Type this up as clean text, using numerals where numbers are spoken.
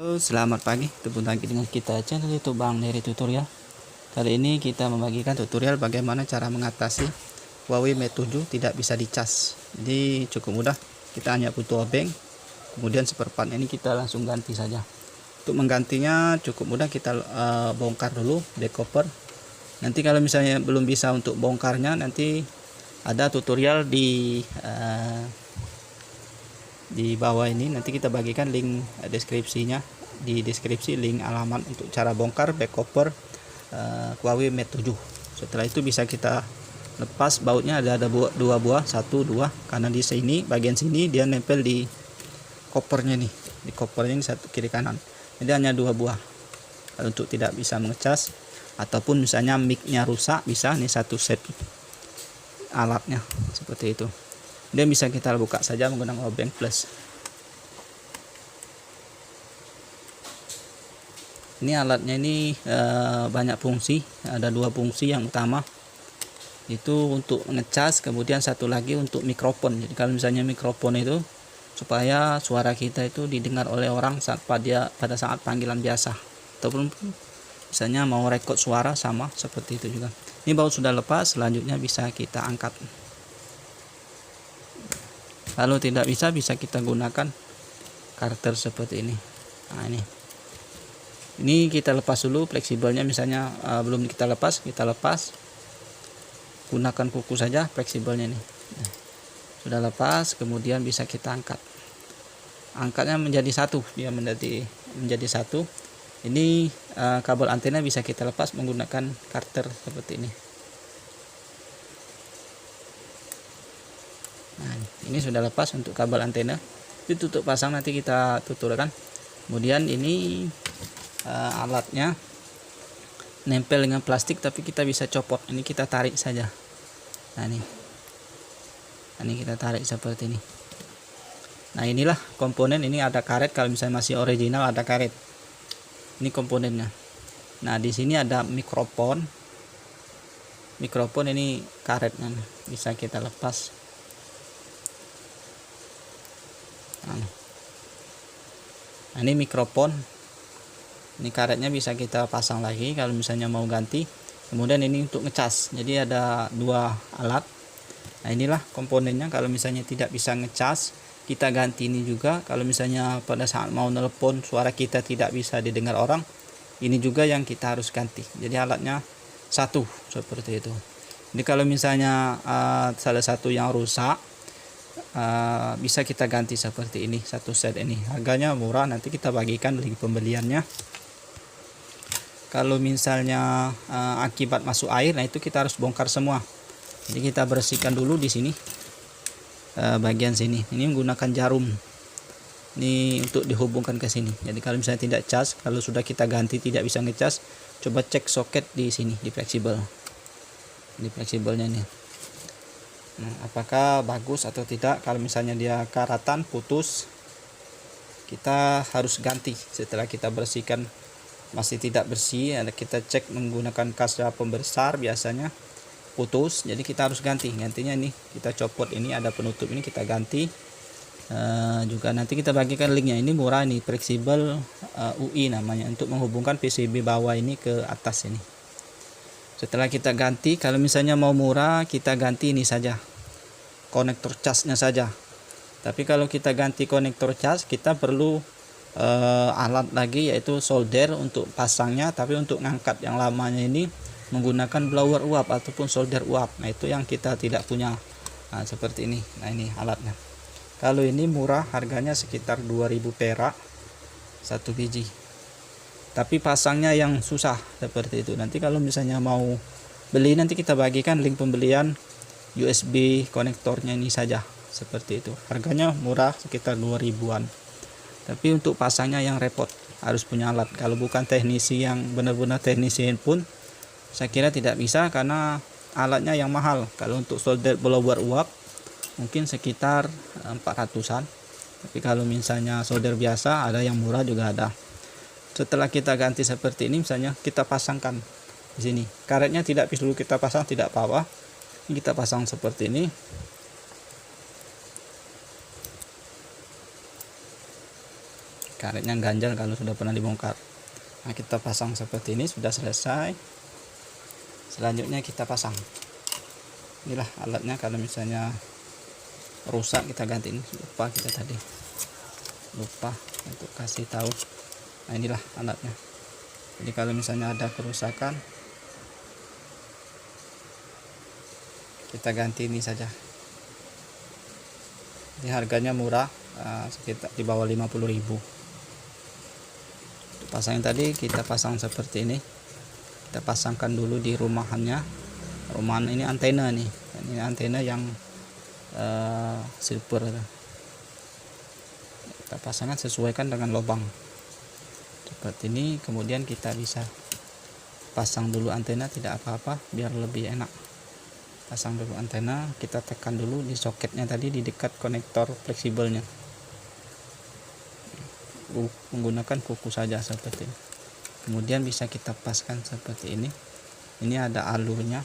Halo, selamat pagi, ketemu lagi dengan kita channel YouTube Bang Dery Tutorial. Kali ini kita membagikan tutorial bagaimana cara mengatasi Huawei Mate 7 tidak bisa dicas. Jadi cukup mudah, kita hanya butuh obeng, kemudian seperempat ini kita langsung ganti saja. Untuk menggantinya cukup mudah, kita bongkar dulu back cover. Nanti kalau misalnya belum bisa untuk bongkarnya, nanti ada tutorial di bawah ini, nanti kita bagikan link deskripsinya, di deskripsi link alamat untuk cara bongkar back cover Huawei Mate 7. Setelah itu bisa kita lepas bautnya, ada dua buah, 1 2, karena di sini bagian sini dia nempel di covernya nih, di covernya ini satu kiri kanan, jadi hanya 2 buah. Untuk tidak bisa mengecas ataupun misalnya mic-nya rusak, bisa nih satu set alatnya seperti itu. Dia bisa kita buka saja menggunakan obeng plus. Ini alatnya ini banyak fungsi, ada 2 fungsi. Yang utama itu untuk ngecas, kemudian satu lagi untuk mikrofon. Jadi kalau misalnya mikrofon itu supaya suara kita itu didengar oleh orang pada saat panggilan biasa, ataupun misalnya mau rekod suara, sama seperti itu juga. Ini baut sudah lepas, selanjutnya bisa kita angkat. Kalau tidak bisa kita gunakan karter seperti ini. Nah, ini kita lepas dulu fleksibelnya, misalnya belum kita lepas, gunakan kuku saja fleksibelnya nih. Nah, sudah lepas, kemudian bisa kita angkatnya menjadi satu, dia menjadi satu. Ini kabel antena bisa kita lepas menggunakan karter seperti ini. Nah, ini sudah lepas untuk kabel antena. Itu tutup pasang nanti kita tuturkan. Kemudian ini alatnya nempel dengan plastik, tapi kita bisa copot. Ini kita tarik saja. Nah, ini kita tarik seperti ini. Nah, inilah komponen. Ini ada karet, kalau misalnya masih original ada karet. Ini komponennya. Nah, di sini ada mikrofon. Mikrofon ini karetnya bisa kita lepas. Nah, ini mikrofon, ini karetnya bisa kita pasang lagi kalau misalnya mau ganti. Kemudian ini untuk ngecas, jadi ada 2 alat. Nah, inilah komponennya. Kalau misalnya tidak bisa ngecas, kita ganti ini juga. Kalau misalnya pada saat mau nelpon suara kita tidak bisa didengar orang, ini juga yang kita harus ganti. Jadi alatnya satu seperti itu. Jadi kalau misalnya salah satu yang rusak, bisa kita ganti seperti ini, satu set ini. Harganya murah, nanti kita bagikan link pembeliannya. Kalau misalnya akibat masuk air, nah itu kita harus bongkar semua. Jadi kita bersihkan dulu di sini, bagian sini. Ini menggunakan jarum. Ini untuk dihubungkan ke sini. Jadi kalau misalnya tidak cas, kalau sudah kita ganti tidak bisa ngecas, coba cek soket di sini, di fleksibel. Di fleksibelnya nih. Nah, apakah bagus atau tidak? Kalau misalnya dia karatan, putus, kita harus ganti. Setelah kita bersihkan masih tidak bersih, kita cek menggunakan kaca pembesar, biasanya putus, jadi kita harus ganti. Gantinya ini kita copot, ini ada penutup, ini kita ganti. Juga nanti kita bagikan linknya. Ini murah, ini fleksibel UI namanya, untuk menghubungkan PCB bawah ini ke atas ini. Setelah kita ganti, kalau misalnya mau murah, kita ganti ini saja, konektor casnya saja. Tapi kalau kita ganti konektor cas, kita perlu alat lagi, yaitu solder untuk pasangnya. Tapi untuk ngangkat yang lamanya ini menggunakan blower uap ataupun solder uap. Nah, itu yang kita tidak punya. Nah, seperti ini. Nah, ini alatnya. Kalau ini murah, harganya sekitar 2000 perak 1 biji. Tapi pasangnya yang susah seperti itu. Nanti kalau misalnya mau beli, nanti kita bagikan link pembelian USB konektornya ini saja, seperti itu. Harganya murah, sekitar 2000-an. Tapi untuk pasangnya yang repot, harus punya alat. Kalau bukan teknisi yang benar-benar teknisi pun, saya kira tidak bisa, karena alatnya yang mahal. Kalau untuk solder blower uap mungkin sekitar 400-an. Tapi kalau misalnya solder biasa, ada yang murah juga ada. Setelah kita ganti seperti ini, misalnya kita pasangkan di sini. Karetnya tidak perlu kita pasang, tidak apa-apa. Ini kita pasang seperti ini. karetnya ganjal kalau sudah pernah dibongkar. Nah, kita pasang seperti ini, sudah selesai. Selanjutnya kita pasang. Inilah alatnya, kalau misalnya rusak kita ganti. Ini lupa kita tadi, lupa untuk kasih tahu. Nah, inilah alatnya. Jadi kalau misalnya ada kerusakan, kita ganti ini saja. Ini harganya murah, sekitar di bawah 50.000. Pasang yang tadi kita pasang seperti ini. Kita pasangkan dulu di rumahannya. Rumahan ini antena nih. Ini antena yang silver. Kita pasangkan sesuaikan dengan lubang seperti ini. Kemudian kita bisa pasang dulu antena, tidak apa-apa, biar lebih enak. Pasang dulu antena, kita tekan dulu di soketnya tadi, di dekat konektor fleksibelnya. Menggunakan kuku saja seperti ini. Kemudian bisa kita paskan seperti ini. Ini ada alurnya,